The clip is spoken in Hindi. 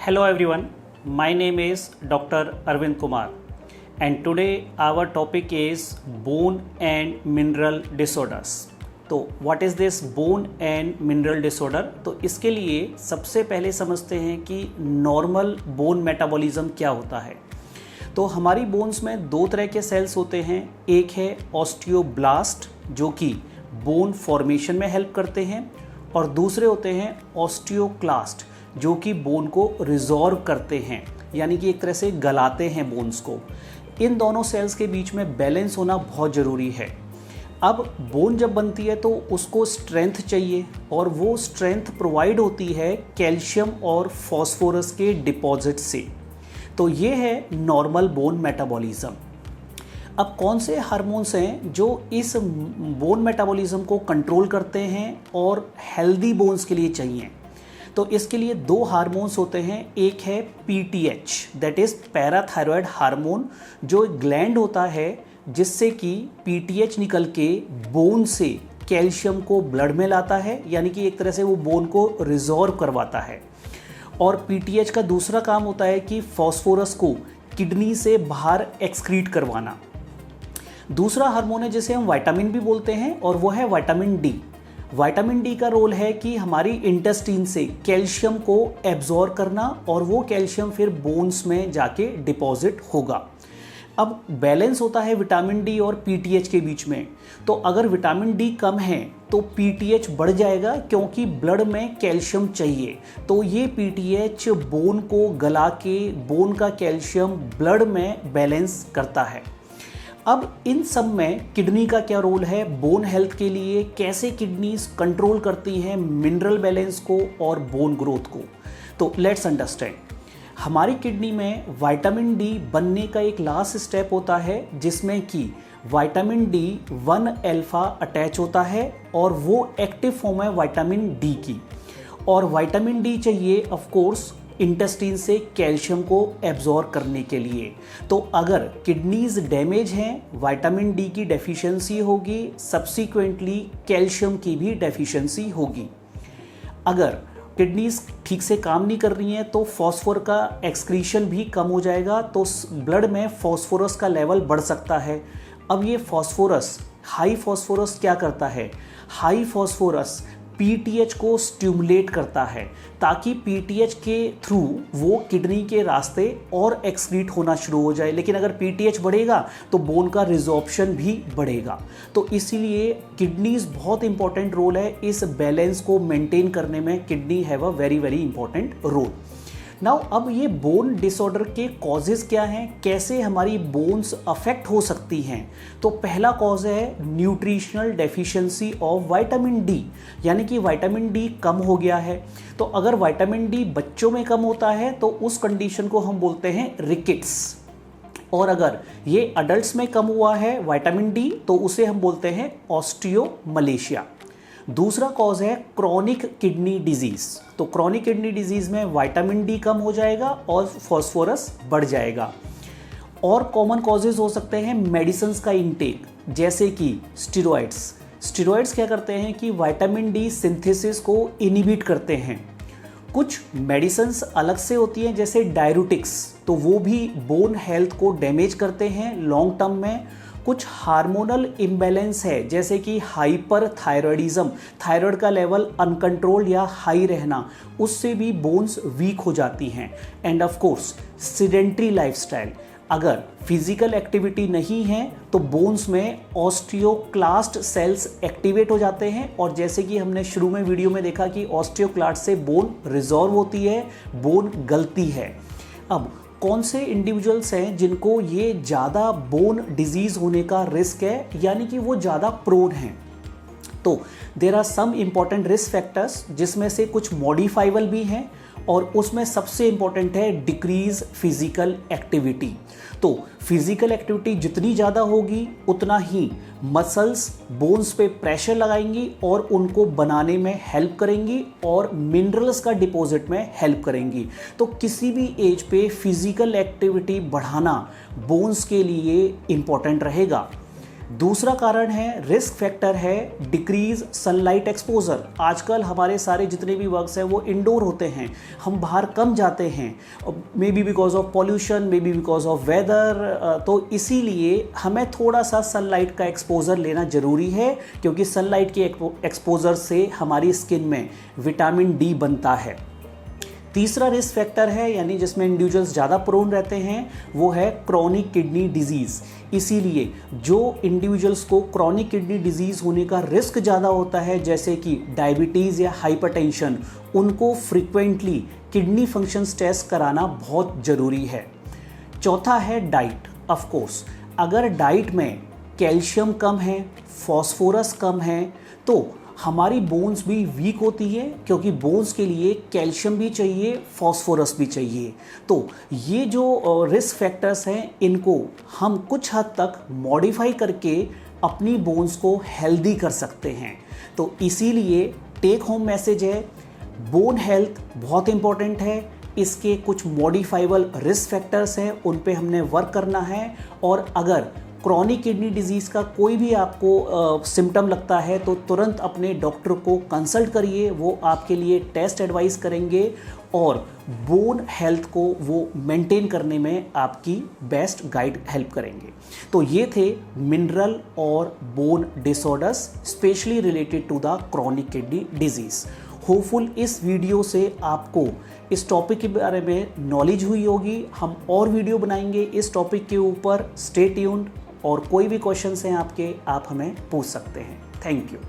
Hello everyone, my name is Dr. Arvind Kumar and today our topic is bone and mineral disorders. तो what is this bone and mineral disorder? तो इसके लिए सबसे पहले समझते हैं कि नॉर्मल बोन मेटाबॉलिज्म क्या होता है। तो हमारी बोन्स में दो तरह के सेल्स होते हैं, एक है ऑस्टियोब्लास्ट जो कि बोन फॉर्मेशन में हेल्प करते हैं और दूसरे होते हैं ऑस्टियोक्लास्ट जो कि बोन को रिजॉर्व करते हैं, यानी कि एक तरह से गलाते हैं बोन्स को। इन दोनों सेल्स के बीच में बैलेंस होना बहुत ज़रूरी है। अब बोन जब बनती है तो उसको स्ट्रेंथ चाहिए और वो स्ट्रेंथ प्रोवाइड होती है कैल्शियम और फॉस्फोरस के डिपॉजिट से। तो ये है नॉर्मल बोन मेटाबॉलिज्म। अब कौन से हार्मोन्स हैं जो इस बोन मेटाबॉलिज्म को कंट्रोल करते हैं और हेल्दी बोन्स के लिए चाहिए? तो इसके लिए दो हार्मोन्स होते हैं, एक है PTH that is parathyroid hormone, जो ग्लैंड होता है जिससे कि पीटीएच निकल के बोन से कैल्शियम को ब्लड में लाता है, यानी कि एक तरह से वो बोन को रिजॉर्व करवाता है। और पीटीएच का दूसरा काम होता है कि फॉस्फोरस को किडनी से बाहर एक्सक्रीट करवाना। दूसरा हार्मोन है जिसे हम विटामिन भी बोलते हैं और वो है विटामिन डी। विटामिन डी का रोल है कि हमारी इंटेस्टाइन से कैल्शियम को एब्जॉर्ब करना और वो कैल्शियम फिर बोन्स में जाके डिपॉजिट होगा। अब बैलेंस होता है विटामिन डी और पीटीएच के बीच में। तो अगर विटामिन डी कम है तो पीटीएच बढ़ जाएगा क्योंकि ब्लड में कैल्शियम चाहिए। तो ये पीटीएच बोन को गला के बोन का कैल्शियम ब्लड में बैलेंस करता है। अब इन सब में किडनी का क्या रोल है बोन हेल्थ के लिए, कैसे किडनीज कंट्रोल करती हैं मिनरल बैलेंस को और बोन ग्रोथ को? तो लेट्स अंडरस्टैंड। हमारी किडनी में विटामिन डी बनने का एक लास्ट स्टेप होता है जिसमें कि विटामिन डी 1 अल्फा अटैच होता है और वो एक्टिव फॉर्म है विटामिन डी की। और विटामिन डी चाहिए ऑफ कोर्स इंटेस्टाइन से कैल्शियम को एब्जॉर्ब करने के लिए। तो अगर किडनीज डैमेज हैं, विटामिन डी की डेफिशिएंसी होगी, सब्सिक्वेंटली कैल्शियम की भी डेफिशिएंसी होगी। अगर किडनीज ठीक से काम नहीं कर रही हैं तो फॉस्फोर का एक्सक्रीशन भी कम हो जाएगा, तो ब्लड में फॉस्फोरस का लेवल बढ़ सकता है। अब ये फॉस्फोरस, हाई फॉस्फोरस क्या करता है? हाई फॉस्फोरस पीटीएच को स्टिमुलेट करता है ताकि पीटीएच के थ्रू वो किडनी के रास्ते और एक्सक्रीट होना शुरू हो जाए। लेकिन अगर पीटीएच बढ़ेगा तो बोन का रिजॉर्प्शन भी बढ़ेगा। तो इसीलिए किडनीज बहुत इंपॉर्टेंट रोल है इस बैलेंस को मेंटेन करने में। Kidney have a very very important role. Now अब ये बोन डिसऑर्डर के कॉजेज़ क्या हैं, कैसे हमारी बोन्स अफेक्ट हो सकती हैं? तो पहला कॉज है nutritional deficiency of vitamin D, यानी कि विटामिन डी कम हो गया है। तो अगर विटामिन डी बच्चों में कम होता है तो उस कंडीशन को हम बोलते हैं रिकेट्स, और अगर ये अडल्ट्स में कम हुआ है विटामिन डी तो उसे हम बोलते हैं ऑस्टियोमलेशिया। दूसरा कॉज है क्रॉनिक किडनी डिजीज। तो क्रॉनिक किडनी डिजीज में विटामिन डी कम हो जाएगा और फॉस्फोरस बढ़ जाएगा। और कॉमन कॉजेज हो सकते हैं मेडिसिन्स का इनटेक, जैसे कि स्टेरॉइड्स। स्टेरॉइड्स क्या करते हैं कि विटामिन डी सिंथेसिस को इनहिबिट करते हैं। कुछ मेडिसिन्स अलग से होती हैं जैसे डाययूरेटिक्स, तो वो भी बोन हेल्थ को डैमेज करते हैं लॉन्ग टर्म में। कुछ हार्मोनल इम्बैलेंस है जैसे कि हाइपरथायरॉयडिज्म, थायराइड का लेवल अनकंट्रोल्ड या हाई रहना, उससे भी बोन्स वीक हो जाती हैं। End of course sedentary lifestyle, अगर फिजिकल एक्टिविटी नहीं है तो बोन्स में ऑस्टियोक्लास्ट सेल्स एक्टिवेट हो जाते हैं, और जैसे कि हमने शुरू में वीडियो में देखा कि ऑस्टियोक्लास्ट से बोन रिजॉर्व होती है, बोन गलती है। अब कौन से इंडिविजुअल्स हैं जिनको ये ज़्यादा बोन डिजीज़ होने का रिस्क है, यानी कि वो ज़्यादा प्रोन हैं? तो there are some important risk factors जिसमें से कुछ मॉडिफाइबल भी हैं, और उसमें सबसे इम्पॉर्टेंट है डिक्रीज फिजिकल एक्टिविटी। तो फिजिकल एक्टिविटी जितनी ज़्यादा होगी उतना ही मसल्स बोन्स पे प्रेशर लगाएंगी और उनको बनाने में हेल्प करेंगी और मिनरल्स का डिपॉजिट में हेल्प करेंगी। तो किसी भी एज पे फिजिकल एक्टिविटी बढ़ाना बोन्स के लिए इम्पॉर्टेंट रहेगा। दूसरा कारण है, रिस्क फैक्टर है डिक्रीज सनलाइट एक्सपोजर। आजकल हमारे सारे जितने भी वर्क्स हैं वो इंडोर होते हैं, हम बाहर कम जाते हैं, maybe because of pollution, maybe because of weather. तो इसीलिए हमें थोड़ा सा सनलाइट का एक्सपोजर लेना ज़रूरी है, क्योंकि सनलाइट के एक्सपोजर से हमारी स्किन में विटामिन डी बनता है। तीसरा रिस्क फैक्टर है, यानी जिसमें इंडिविजुअल्स ज़्यादा प्रोन रहते हैं, वो है क्रॉनिक किडनी डिजीज़। इसीलिए जो इंडिविजुअल्स को क्रॉनिक किडनी डिजीज़ होने का रिस्क ज़्यादा होता है, जैसे कि डायबिटीज़ या हाइपरटेंशन, उनको फ्रीक्वेंटली किडनी फंक्शंस टेस्ट कराना बहुत ज़रूरी है। चौथा है डाइट। ऑफ कोर्स अगर डाइट में कैल्शियम कम है, फॉस्फोरस कम है, तो हमारी बोन्स भी वीक होती है, क्योंकि बोन्स के लिए कैल्शियम भी चाहिए, फॉस्फोरस भी चाहिए। तो ये जो रिस्क फैक्टर्स हैं, इनको हम कुछ हद तक मॉडिफाई करके अपनी बोन्स को हेल्दी कर सकते हैं। तो इसीलिए टेक होम मैसेज है, बोन हेल्थ बहुत इंपॉर्टेंट है। इसके कुछ मॉडिफाइबल रिस्क फैक्टर्स हैं, उन पे हमने वर्क करना है। और अगर क्रॉनिक किडनी डिजीज़ का कोई भी आपको सिम्टम लगता है तो तुरंत अपने डॉक्टर को कंसल्ट करिए, वो आपके लिए टेस्ट एडवाइस करेंगे और बोन हेल्थ को वो मेंटेन करने में आपकी बेस्ट गाइड हेल्प करेंगे। तो ये थे मिनरल और bone disorders specially related to the chronic kidney disease. Hopeful इस वीडियो से आपको इस टॉपिक के बारे में नॉलेज हुई होगी। हम और वीडियो बनाएंगे इस टॉपिक के ऊपर। स्टे ट्यून्ड, और कोई भी क्वेश्चंस हैं आपके, आप हमें पूछ सकते हैं। Thank you.